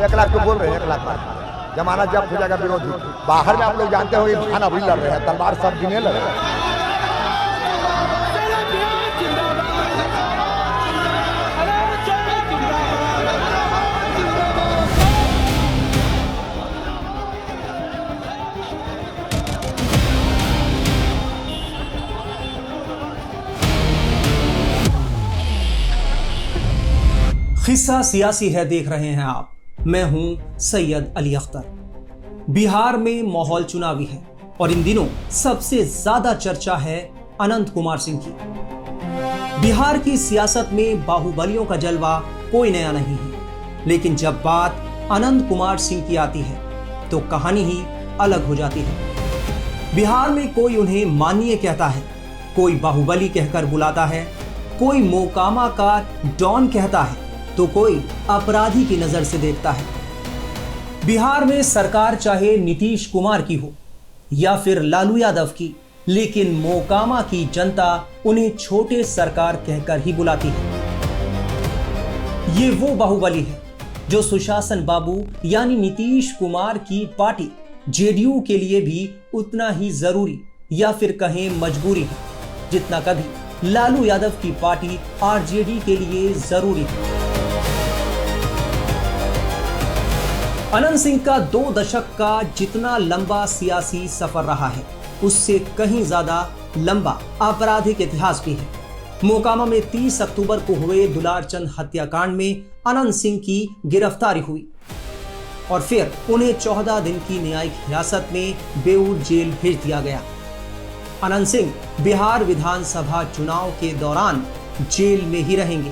1 लाख तो बोल रहे हैं, 1 लाख बात। जमाना जब्त हो जाएगा विरोधी। बाहर में आप लोग जानते हो ये थाना भी लड़ रहे हैं, तलवार सब गिने लड़ रहे हैं। खिस्सा सियासी है देख रहे हैं आप। मैं हूं सैयद अली अख्तर। बिहार में माहौल चुनावी है और इन दिनों सबसे ज्यादा चर्चा है अनंत कुमार सिंह की। बिहार की सियासत में बाहुबलियों का जलवा कोई नया नहीं है, लेकिन जब बात अनंत कुमार सिंह की आती है तो कहानी ही अलग हो जाती है। बिहार में कोई उन्हें माननीय कहता है, कोई बाहुबली कहकर बुलाता है, कोई मोकामा का डॉन कहता है तो कोई अपराधी की नजर से देखता है। बिहार में सरकार चाहे नीतीश कुमार की हो या फिर लालू यादव की, लेकिन मोकामा की जनता उन्हें छोटे सरकार कहकर ही बुलाती है। ये वो बाहुबली है जो सुशासन बाबू यानी नीतीश कुमार की पार्टी जेडीयू के लिए भी उतना ही जरूरी या फिर कहें मजबूरी है जितना कभी लालू यादव की पार्टी आरजेडी के लिए जरूरी है। अनंत सिंह का 2 दशक का जितना लंबा सियासी सफर रहा है, उससे कहीं ज्यादा लंबा आपराधिक इतिहास भी है। मोकामा में 30 अक्टूबर को हुए दुलारचंद हत्याकांड में अनंत सिंह की गिरफ्तारी हुई और फिर उन्हें 14 दिन की न्यायिक हिरासत में बेऊर जेल भेज दिया गया। अनंत सिंह बिहार विधानसभा चुनाव के दौरान जेल में ही रहेंगे।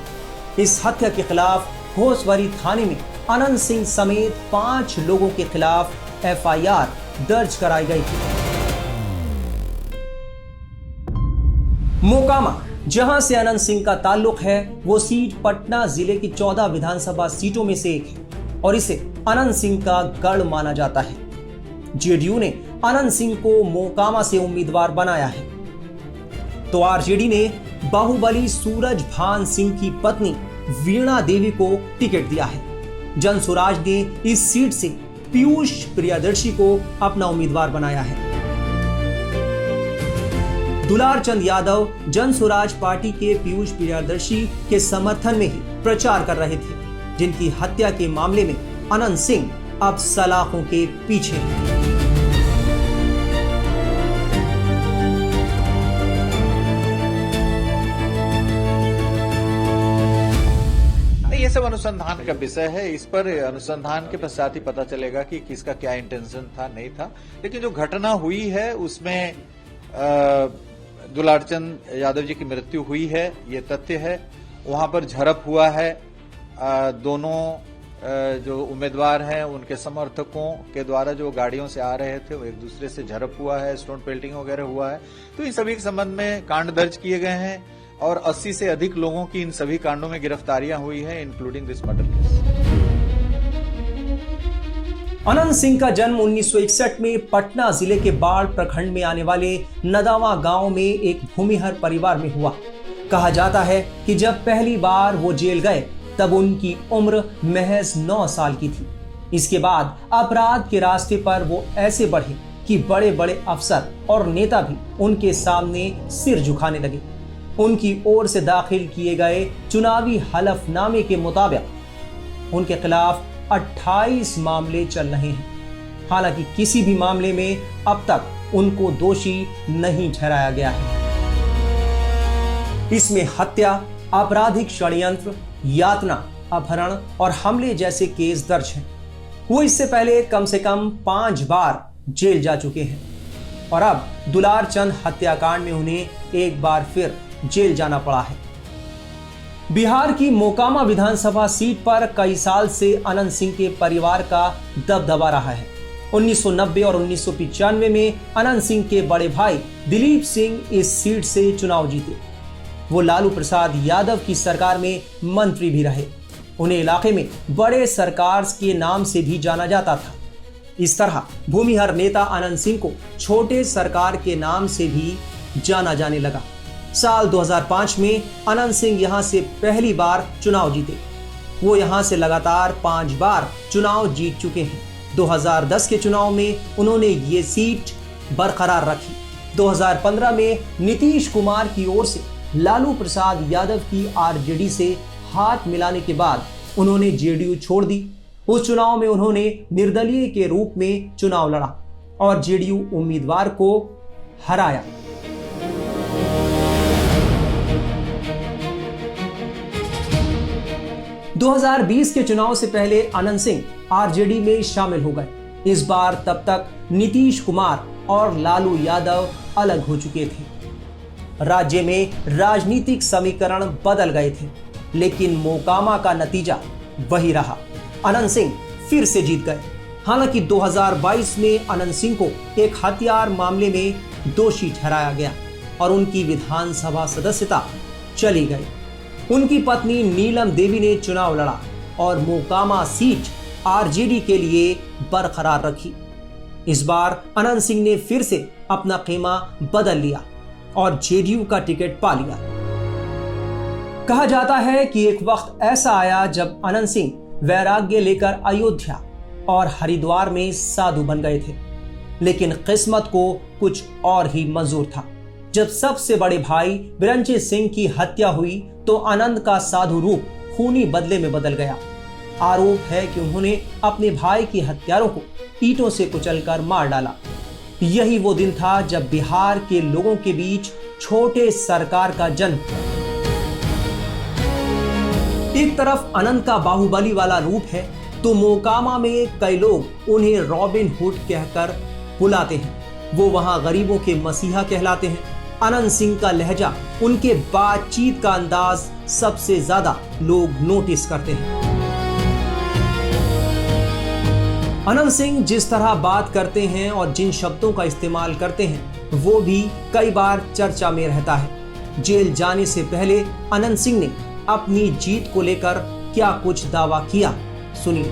इस हत्या के खिलाफ घोसवरी थाने में अनंत सिंह समेत 5 लोगों के खिलाफ एफआईआर दर्ज कराई गई थी। मोकामा जहां से अनंत सिंह का ताल्लुक है, वो सीट पटना जिले की 14 विधानसभा सीटों में से एक है और इसे अनंत सिंह का गढ़ माना जाता है। जेडीयू ने अनंत सिंह को मोकामा से उम्मीदवार बनाया है तो आरजेडी ने बाहुबली सूरज भान सिंह की पत्नी वीणा देवी को टिकट दिया है। जनसुराज ने इस सीट से पीयूष प्रियदर्शी को अपना उम्मीदवार बनाया है। दुलारचंद यादव जनसुराज पार्टी के पीयूष प्रियदर्शी के समर्थन में ही प्रचार कर रहे थे, जिनकी हत्या के मामले में अनंत सिंह अब सलाखों के पीछे हैं। ये सब अनुसंधान का विषय है। इस पर अनुसंधान के पश्चात ही पता चलेगा कि किसका क्या इंटेंशन था, नहीं था। लेकिन जो घटना हुई है उसमें दुलारचंद यादव जी की मृत्यु हुई है, ये तथ्य है। वहां पर झड़प हुआ है। दोनों जो उम्मीदवार हैं उनके समर्थकों के द्वारा जो गाड़ियों से आ रहे थे वो एक दूसरे से झड़प हुआ है, स्टोन पेल्टिंग वगैरह हुआ है। तो इन सभी के संबंध में कांड दर्ज किए गए हैं और 80 से अधिक लोगों की इन सभी कांडों में गिरफ्तारियां हुई हैं, including this murder case. Anant Singh का जन्म 1961 में पटना जिले के बाढ़ प्रखंड में आने वाले नदावा गांव में एक भूमिहर परिवार में हुआ। कहा जाता है कि जब पहली बार वो जेल गए तब उनकी उम्र महज 9 साल की थी। इसके बाद अपराध के रास्ते पर वो ऐसे बढ़े कि बड़े बड़े अफसर और नेता भी उनके सामने सिर झुकाने लगे। उनकी ओर से दाखिल किए गए चुनावी हलफनामे के मुताबिक उनके खिलाफ 28 मामले चल रहे हैं। हालांकि किसी भी मामले में अब तक उनको दोषी नहीं ठहराया गया है। इसमें हत्या, आपराधिक षड्यंत्र, यातना, अपहरण और हमले जैसे केस दर्ज हैं। वो इससे पहले कम से कम 5 बार जेल जा चुके हैं और अब दुलारचंद हत्याकांड में उन्हें एक बार फिर जेल जाना पड़ा है। बिहार की मोकामा विधानसभा सीट पर कई साल से अनंत सिंह के परिवार का दबदबा रहा है। 1990 और 1995 में अनंत सिंह के बड़े भाई दिलीप सिंह इस सीट से चुनाव जीते। वो लालू प्रसाद यादव की सरकार में मंत्री भी रहे। उन्हें इलाके में बड़े सरकार के नाम से भी जाना जाता था। इस तरह भूमिहर नेता अनंत सिंह को छोटे सरकार के नाम से भी जाना जाने लगा। साल 2005 में अनंत सिंह यहां से पहली बार चुनाव जीते। वो यहां से लगातार 5 बार चुनाव जीत चुके हैं। 2010 के चुनाव में उन्होंने ये सीट बरकरार रखी। 2015 में नीतीश कुमार की ओर से लालू प्रसाद यादव की आरजेडी से हाथ मिलाने के बाद उन्होंने जेडीयू छोड़ दी। उस चुनाव में उन्होंने निर्दलीय के रूप में चुनाव लड़ा और जेडीयू उम्मीदवार को हराया। – 2020 के चुनाव से पहले अनंत सिंह आरजेडी में शामिल हो गए। इस बार तब तक नीतीश कुमार और लालू यादव अलग हो चुके थे। राज्य में राजनीतिक समीकरण बदल गए थे, लेकिन मोकामा का नतीजा वही रहा। अनंत सिंह फिर से जीत गए। हालांकि 2022 में अनंत सिंह को एक हथियार मामले में दोषी ठहराया गया और उनकी विधानसभा सदस्यता चली गई। उनकी पत्नी नीलम देवी ने चुनाव लड़ा और मोकामा सीट आरजेडी के लिए बरकरार रखी। इस बार अनंत सिंह ने फिर से अपना कीमा बदल लिया और जेडीयू का टिकट पा लिया। कहा जाता है कि एक वक्त ऐसा आया जब अनंत सिंह वैराग्य लेकर अयोध्या और हरिद्वार में साधु बन गए थे, लेकिन किस्मत को कुछ और ही मंजूर था। जब सबसे बड़े भाई बिरंचित सिंह की हत्या हुई तो अनंत का साधु रूप खूनी बदले में बदल गया। आरोप है कि उन्होंने अपने भाई के हत्यारों को ईंटों से कुचलकर मार डाला। यही वो दिन था जब बिहार के लोगों के बीच छोटे सरकार का जन्म। एक तरफ अनंत का बाहुबली वाला रूप है तो मोकामा में कई लोग उन्हें रॉबिन हुड कहकर बुलाते हैं। वो वहां गरीबों के मसीहा कहलाते हैं। अनंत सिंह का लहजा, उनके बातचीत का अंदाज सबसे ज्यादा लोग नोटिस करते हैं। अनंत सिंह जिस तरह बात करते हैं और जिन शब्दों का इस्तेमाल करते हैं वो भी कई बार चर्चा में रहता है। जेल जाने से पहले अनंत सिंह ने अपनी जीत को लेकर क्या कुछ दावा किया, सुनिए।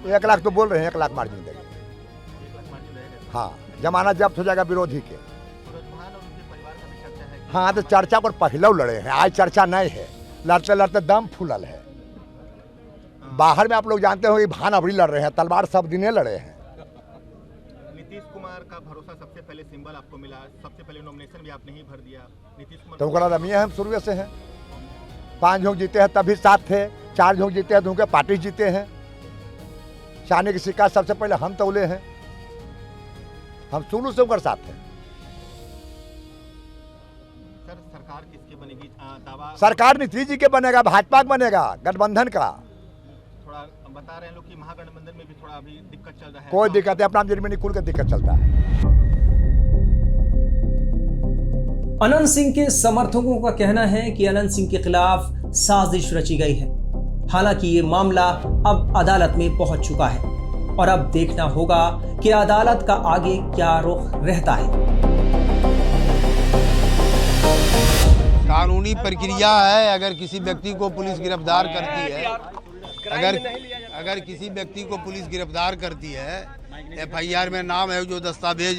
1 लाख तो बोल रहे हैं, 1 लाख मार्जिन देगा। हाँ, जमाना जब्त हो जाएगा विरोधी के। हाँ, तो चर्चा पर पहले लड़े हैं, आज चर्चा नहीं है। लड़ते लड़ते दम फूलल है। बाहर में आप लोग जानते हो कि भान अबरी लड़ रहे हैं, तलवार सब दिने लड़े हैं। नीतीश कुमार का भरोसा सबसे पहले सिंबल आपको मिला, सबसे पहले नॉमिनेशन भी आपने ही भर दिया। नीतीश कुमार तो उनका रमिया हम शुरू से हैं। 5 झोंक जीते हैं तभी साथ थे, 4 झोंक जीते हैं तो उनके पार्टी जीते हैं। चाने की शिकायत सबसे पहले हम तौले हैं, हम शुरू से उनके साथ हैं। सर, सरकार किसकी बनेगी? दावा सरकार नीतीश जी के बनेगा, भाजपा का बनेगा, गठबंधन का। थोड़ा बता रहे हैं लोग कि महागठबंधन में भी थोड़ा अभी दिक्कत चल रहा है। कोई दिक्कत है, अपना जमीनी खुल के दिक्कत चलता है। अनंत सिंह के समर्थकों का कहना है कि अनंत सिंह के खिलाफ साजिश रची गई है। हालांकि ये मामला अब अदालत में पहुंच चुका है और अब देखना होगा कि अदालत का आगे क्या रुख रहता है। कानूनी प्रक्रिया है। अगर किसी व्यक्ति को पुलिस गिरफ्तार करती है, अगर किसी व्यक्ति को पुलिस गिरफ्तार करती है, एफआईआर में नाम है, जो दस्तावेज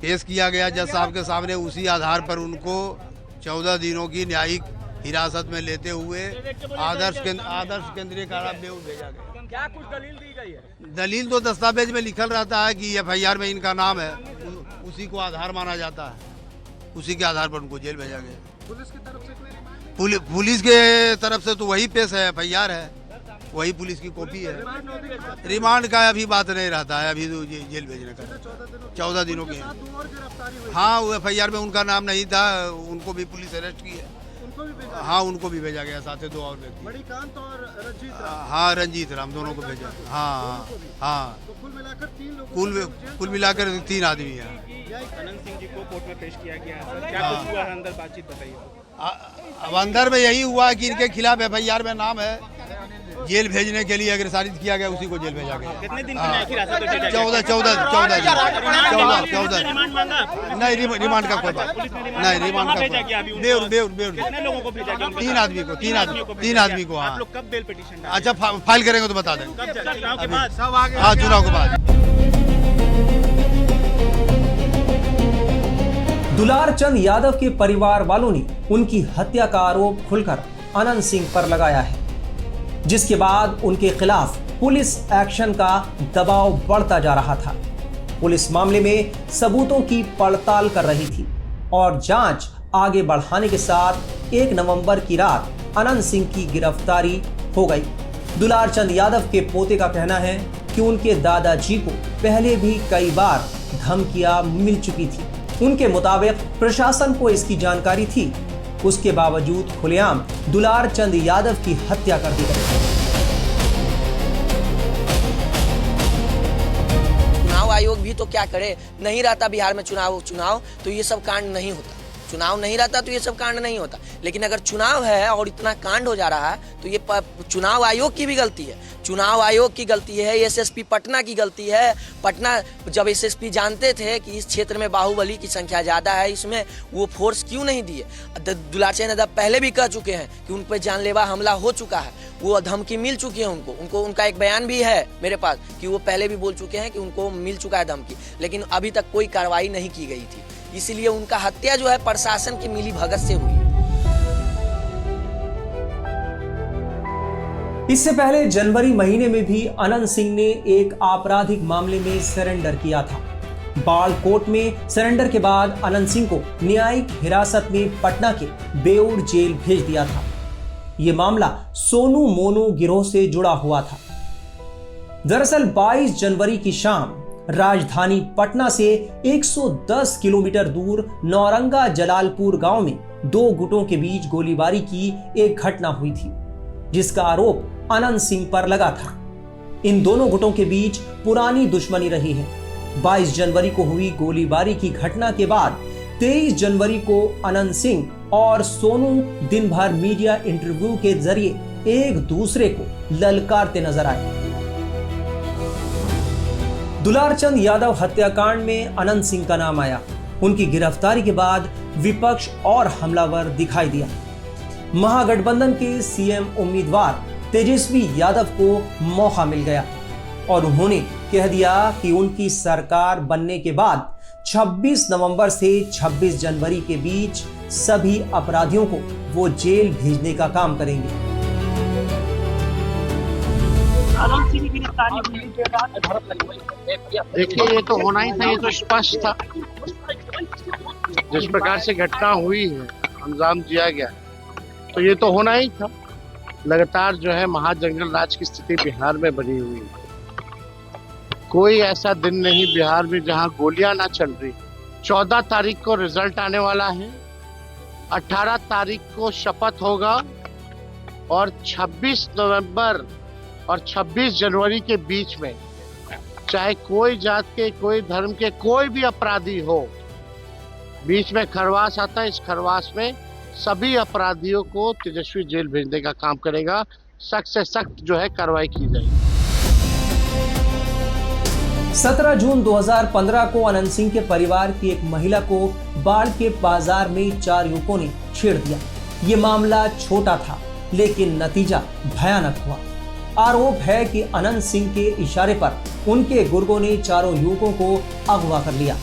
पेश किया गया जज साहब के सामने, उसी आधार पर उनको 14 दिनों की न्यायिक हिरासत में लेते हुए आदर्श केंद्रीय कारा में भेजा गया। क्या कुछ दलील दी गई है? दलील तो दस्तावेज में लिखल रहता है कि एफआईआर में इनका नाम है, उसी को आधार माना जाता है, उसी के आधार पर उनको जेल भेजा गया। पुलिस की तरफ से पुलिस के तरफ से तो वही पेश है, एफआईआर है, वही पुलिस की कॉपी है। रिमांड का अभी बात नहीं रहता है, अभी तो जेल भेजने का 14 दिनों की। हाँ, वो एफआईआर में उनका नाम नहीं था, उनको भी पुलिस अरेस्ट की है। हाँ, उनको भी भेजा गया, साथ ही 2 और व्यक्ति, मणिकांत और रंजीत। हाँ, रंजीत राम दोनों को भेजा। हाँ हाँ, कुल मिलाकर 3 लोग, कुल मिलाकर 3 आदमी हैं। अनंत सिंह जी को कोर्ट में पेश किया गया है। क्या कुछ हुआ है अंदर, बातचीत बताइए। अब अंदर में यही हुआ कि इनके खिलाफ एफआईआर में नाम है, जेल भेजने के लिए अग्रसारित किया गया, उसी को जेल भेजा गया। कितने दिन की न्यायिक हिरासत में भेजा गया? 14 रिमांड मांगा? नहीं, रिमांड का कोई बात नहीं। रिमांड का भेजा गया अभी? बेउर कितने लोगों को भेजा गया? 3 आदमी को। 3 आदमी को। हाँ, आप लोग कब बेल पिटीशन? अच्छा, फाइल करेंगे तो बता देंगे। चुनाव के बाद? सब आगे। हाँ, चुनाव के बाद। दुलार चंद यादव के परिवार वालों ने उनकी हत्या का आरोप खुलकर अनंत सिंह पर लगाया है, जिसके बाद उनके खिलाफ पुलिस एक्शन का दबाव बढ़ता जा रहा था। पुलिस मामले में सबूतों की पड़ताल कर रही थी और जांच आगे बढ़ाने के साथ 1 नवंबर की रात अनंत सिंह की गिरफ्तारी हो गई। दुलार चंद यादव के पोते का कहना है कि उनके दादाजी को पहले भी कई बार धमकियां मिल चुकी थी। उनके मुताबिक प्रशासन को इसकी जानकारी थी, उसके बावजूद खुलेआम दुलार चंद यादव की हत्या कर दी गई। चुनाव आयोग भी तो क्या करे, नहीं रहता बिहार में चुनाव तो ये सब कांड नहीं होता। चुनाव नहीं रहता तो ये सब कांड नहीं होता, लेकिन अगर चुनाव है और इतना कांड हो जा रहा है तो ये चुनाव आयोग की भी गलती है। चुनाव आयोग की गलती है, एसएसपी पटना की गलती है। पटना जब एसएसपी जानते थे कि इस क्षेत्र में बाहुबली की संख्या ज़्यादा है, इसमें वो फोर्स क्यों नहीं दिए। दुलार चंद यादव पहले भी कह चुके हैं कि उन पर जानलेवा हमला हो चुका है, वो धमकी मिल चुकी है उनको उनका एक बयान भी है मेरे पास कि वो पहले भी बोल चुके हैं कि उनको मिल चुका है धमकी, लेकिन अभी तक कोई कार्रवाई नहीं की गई थी। इसीलिए उनका हत्या जो है प्रशासन की मिली भगत से हुई है। इससे पहले जनवरी महीने में भी अनंत सिंह ने एक आपराधिक मामले में सरेंडर किया था। बाल कोर्ट में सरेंडर के बाद अनंत सिंह को न्यायिक हिरासत में पटना के बेऊर जेल भेज दिया था। यह मामला सोनू मोनू गिरोह से जुड़ा हुआ था। दरअसल 22 जनवरी की शाम राजधानी पटना से 110 किलोमीटर दूर नौरंगा जलालपुर गांव में 2 गुटों के बीच गोलीबारी की एक घटना हुई थी, जिसका आरोप अनंत सिंह पर लगा था। इन दोनों गुटों के बीच पुरानी दुश्मनी रही है। 22 जनवरी को हुई गोलीबारी की घटना के बाद 23 जनवरी को अनंत सिंह और सोनू दिन भर मीडिया इंटरव्यू के जरिए एक दूसरे को ललकारते नजर आए। दुलार चंद यादव हत्याकांड में अनंत सिंह का नाम आया। उनकी गिरफ्तारी के बाद विपक्ष और हमलावर दिखाई दिया। महागठबंधन के सीएम उम्मीदवार तेजस्वी यादव को मौका मिल गया और उन्होंने कह दिया कि उनकी सरकार बनने के बाद 26 नवंबर से 26 जनवरी के बीच सभी अपराधियों को वो जेल भेजने का काम करेंगे। देखिए, ये तो होना ही था, ये तो स्पष्ट था। जिस प्रकार से घटना हुई है, अंजाम दिया गया, तो ये तो होना ही था। लगातार जो है महाजंगल राज की स्थिति बिहार में बनी हुई है। कोई ऐसा दिन नहीं बिहार में जहां गोलियां ना चल रही। 14 तारीख को रिजल्ट आने वाला है, 18 तारीख को शपथ होगा और 26 नवंबर और 26 जनवरी के बीच में चाहे कोई जात के, कोई धर्म के, कोई भी अपराधी हो, बीच में खरवास आता है। इस खरवास में सभी अपराधियों को तेजस्वी जेल भेजने का काम करेगा। सख्त से सख्त जो है कार्रवाई की जाएगी। 17 जून 2015 को अनंत सिंह के परिवार की एक महिला को बाढ़ के बाजार में 4 युवकों ने छेड़ दिया। ये मामला छोटा था, लेकिन नतीजा भयानक हुआ। आरोप है कि अनंत सिंह के इशारे पर उनके गुर्गों ने चारों युवकों को अगवा कर लिया।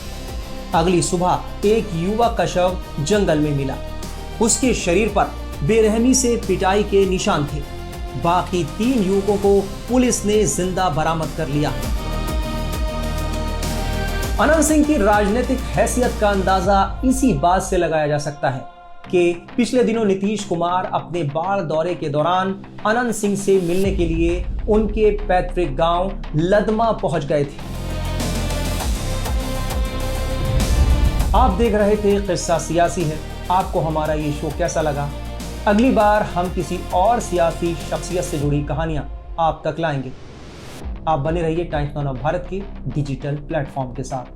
अगली सुबह एक युवक का शव जंगल में मिला। उसके शरीर पर बेरहमी से पिटाई के निशान थे। बाकी 3 युवकों को पुलिस ने जिंदा बरामद कर लिया। अनंत सिंह की राजनीतिक हैसियत का अंदाजा इसी बात से लगाया जा सकता है कि पिछले दिनों नीतीश कुमार अपने बाढ़ दौरे के दौरान अनंत सिंह से मिलने के लिए उनके पैतृक गांव लदमा पहुंच गए थे। आप देख रहे थे किस्सा सियासी है। आपको हमारा ये शो कैसा लगा? अगली बार हम किसी और सियासी शख्सियत से जुड़ी कहानियां आप तक लाएंगे। आप बने रहिए टाइम्स नाउ भारत के डिजिटल प्लेटफॉर्म के साथ।